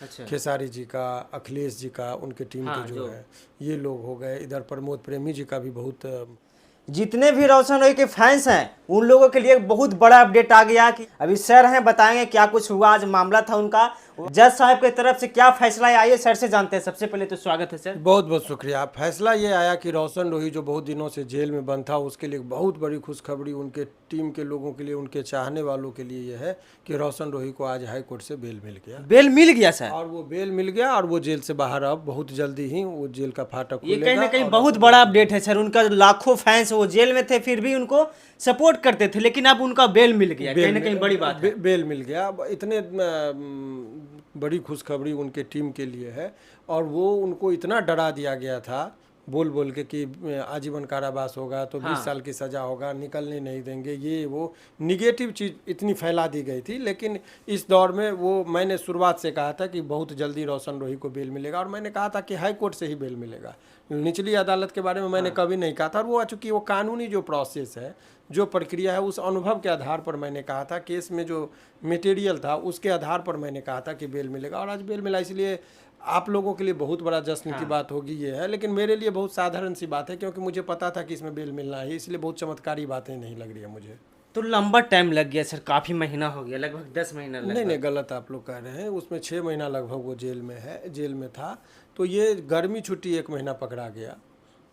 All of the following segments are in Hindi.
अच्छा। खेसारी जी का, अखिलेश जी का, उनके टीम के जो है ये लोग हो गए। इधर प्रमोद प्रेमी जी का भी बहुत जितने भी रोशन रोही के फैंस हैं उन लोगों के लिए एक बहुत बड़ा अपडेट आ गया कि अभी सर हैं, बताएंगे क्या कुछ हुआ, आज मामला था उनका, जज साहब की तरफ से क्या फैसला है, आइए सर से जानते हैं। सबसे पहले तो स्वागत है सर। बहुत बहुत शुक्रिया। फैसला ये आया कि रोशन रोही जो बहुत दिनों से जेल में बंद था, उसके लिए बहुत बड़ी खुशखबरी उनके टीम के लोगों के लिए, उनके चाहने वालों के लिए ये है कि रोशन रोही को आज हाई कोर्ट से बेल मिल गया। बेल मिल गया सर? और वो बेल मिल गया और वो जेल से बाहर अब बहुत जल्दी ही वो जेल का फाटक ये खुलेगा। कहीं ना कहीं बहुत बड़ा अपडेट है सर। उनका लाखों फैंस वो जेल में थे फिर भी उनको सपोर्ट करते थे, लेकिन अब उनका बेल मिल गया, कहीं ना कहीं बड़ी बात है। बेल मिल गया। अब इतने बड़ी खुशखबरी उनके टीम के लिए है। और वो उनको इतना डरा दिया गया था बोल बोल के कि आजीवन कारावास होगा तो 20 साल की सज़ा होगा, निकलने नहीं देंगे, ये वो निगेटिव चीज़ इतनी फैला दी गई थी। लेकिन इस दौर में वो, मैंने शुरुआत से कहा था कि बहुत जल्दी रोशन रोही को बेल मिलेगा। और मैंने कहा था कि हाई कोर्ट से ही बेल मिलेगा, निचली अदालत के बारे में मैंने कभी नहीं कहा था। और वो चूँकि वो कानूनी जो प्रोसेस है, जो प्रक्रिया है, उस अनुभव के आधार पर मैंने कहा था, केस में जो मटेरियल था उसके आधार पर मैंने कहा था कि बेल मिलेगा। और आज बेल मिला, इसलिए आप लोगों के लिए बहुत बड़ा जश्न की बात होगी ये है। लेकिन मेरे लिए बहुत साधारण सी बात है, क्योंकि मुझे पता था कि इसमें बेल मिलना है, इसलिए बहुत चमत्कारी बातें नहीं लग रही है मुझे। तो लंबा टाइम लग गया सर, काफी महीना हो गया, लगभग 10 महीना नहीं नहीं, गलत आप लोग कह रहे हैं। उसमें 6 महीना लगभग वो जेल में है, जेल में था। तो ये गर्मी छुट्टी 1 महीना पकड़ा गया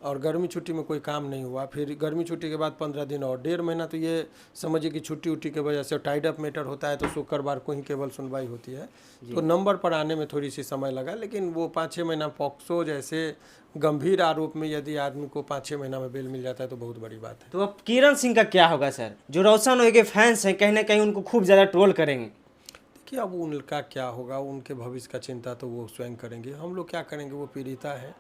और गर्मी छुट्टी में कोई काम नहीं हुआ। फिर गर्मी छुट्टी के बाद 15 दिन और 1.5 महीना, तो ये समझिए कि छुट्टी उट्टी की वजह से टाइड अप मैटर होता है तो शुक्रवार को ही केवल सुनवाई होती है। तो नंबर पर आने में थोड़ी सी समय लगा। लेकिन वो 5-6 महीना पॉक्सो जैसे गंभीर आरोप में यदि आदमी को 5-6 महीना में बेल मिल जाता है तो बहुत बड़ी बात है। तो अब किरण सिंह का क्या होगा सर? जो रोशन रोही के फैंस हैं कहीं ना कहीं उनको खूब ज़्यादा ट्रोल करेंगे। देखिए, अब उनका क्या होगा, उनके भविष्य का चिंता तो वो स्वयं करेंगे, हम लोग क्या करेंगे, वो पीड़िता है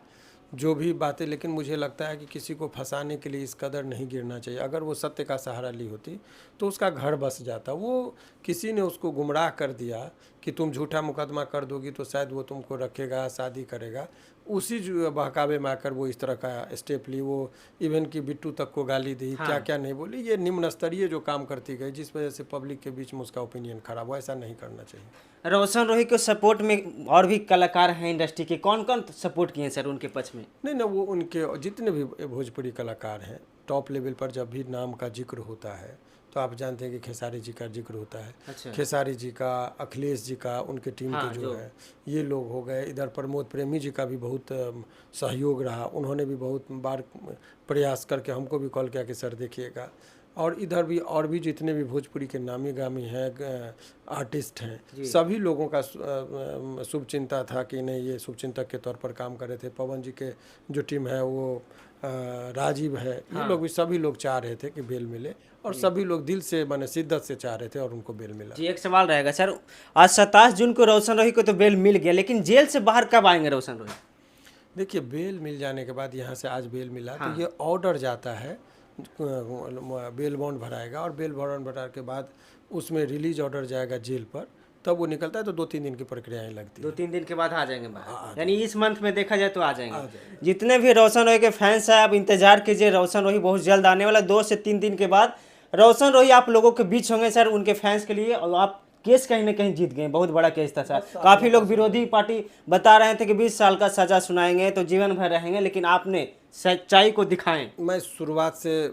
जो भी बातें। लेकिन मुझे लगता है कि किसी को फंसाने के लिए इस कदर नहीं गिरना चाहिए। अगर वो सत्य का सहारा ली होती तो उसका घर बस जाता। वो किसी ने उसको गुमराह कर दिया कि तुम झूठा मुकदमा कर दोगी तो शायद वो तुमको रखेगा, शादी करेगा। उसी जो बहकावे में आकर वो इस तरह का स्टेप ली। वो इवन कि बिट्टू तक को गाली दी, क्या क्या नहीं बोली। ये निम्न स्तरीय जो काम करती गई, जिस वजह से पब्लिक के बीच में उसका ओपिनियन खराब हुआ। ऐसा नहीं करना चाहिए। रोशन रोही के सपोर्ट में और भी कलाकार हैं इंडस्ट्री के, कौन कौन सपोर्ट किए हैं सर उनके पक्ष में? नहीं ना, वो उनके जितने भी भोजपुरी कलाकार हैं टॉप लेवल पर जब भी नाम का जिक्र होता है तो आप जानते हैं कि खेसारी जी का जिक्र होता है। अच्छा। खेसारी जी का, अखिलेश जी का, उनके टीम के जो है ये लोग हो गए। इधर प्रमोद प्रेमी जी का भी बहुत सहयोग रहा। उन्होंने भी बहुत बार प्रयास करके हमको भी कॉल किया कि सर देखिएगा। और इधर भी और भी जितने भी भोजपुरी के नामी गामी हैं, आर्टिस्ट हैं, सभी लोगों का शुभचिंता था कि नहीं, ये शुभचिंतक के तौर पर काम कर रहे थे। पवन जी के जो टीम है वो राजीव है, ये लोग भी, सभी लोग चाह रहे थे कि बेल मिले। और सभी लोग दिल से, माने शिद्दत से चाह रहे थे और उनको बेल मिला। जी, एक सवाल रहेगा सर, आज 27 जून को रोशन रोही को तो बेल मिल गया, लेकिन जेल से बाहर कब आएंगे रोशन रोही? देखिए, बेल मिल जाने के बाद, यहाँ से आज बेल मिला तो ये ऑर्डर जाता है, बेल बॉन्ड भराएगा और बेल बॉन्ड भरा के बाद उसमें रिलीज ऑर्डर जाएगा जेल पर, तब वो निकलता है। तो 2-3 दिन की प्रक्रियाएं लगती है। 2-3 दिन के बाद आ जाएंगे बाहर, यानी इस मंथ में देखा जाए तो आ जाएंगे। जितने भी रोशन रोही के फैंस हैं, आप इंतजार कीजिए, रोशन रोही बहुत जल्द आने वाला। 2 से 3 दिन के बाद रोशन रोही आप लोगों के बीच होंगे सर, उनके फैंस के लिए। और आप केस कहीं ना कहीं जीत गए, बहुत बड़ा केस था सर। काफ़ी लोग विरोधी पार्टी बता रहे थे कि 20 साल का सजा सुनाएंगे तो जीवन भर रहेंगे, लेकिन आपने सच्चाई को दिखाएं। मैं शुरुआत से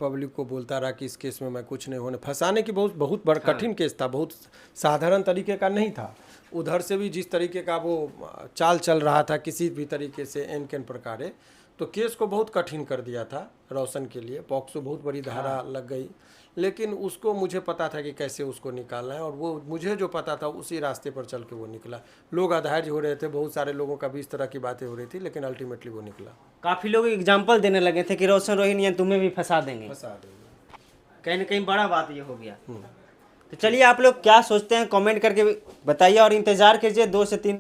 पब्लिक को बोलता रहा कि इस केस में मैं कुछ नहीं होने, फंसाने की बहुत बड़ा कठिन केस था, बहुत साधारण तरीके का नहीं था। उधर से भी जिस तरीके का वो चाल चल रहा था, किसी भी तरीके से एन केन प्रकारे, तो केस को बहुत कठिन कर दिया था रोशन के लिए। पॉक्सो बहुत बड़ी धारा लग गई, लेकिन उसको मुझे पता था कि कैसे उसको निकालना है। और वो मुझे जो पता था उसी रास्ते पर चल के वो निकला। लोग अधैर्य हो रहे थे, बहुत सारे लोगों का भी इस तरह की बातें हो रही थी, लेकिन अल्टीमेटली वो निकला। काफ़ी लोग एग्जाम्पल देने लगे थे कि रोशन रोही नहीं, तुम्हें भी फंसा देंगे। कहीं ना कहीं बड़ा बात ये हो गया। तो चलिए, आप लोग क्या सोचते हैं कमेंट करके बताइए और इंतजार कीजिए 2 से 3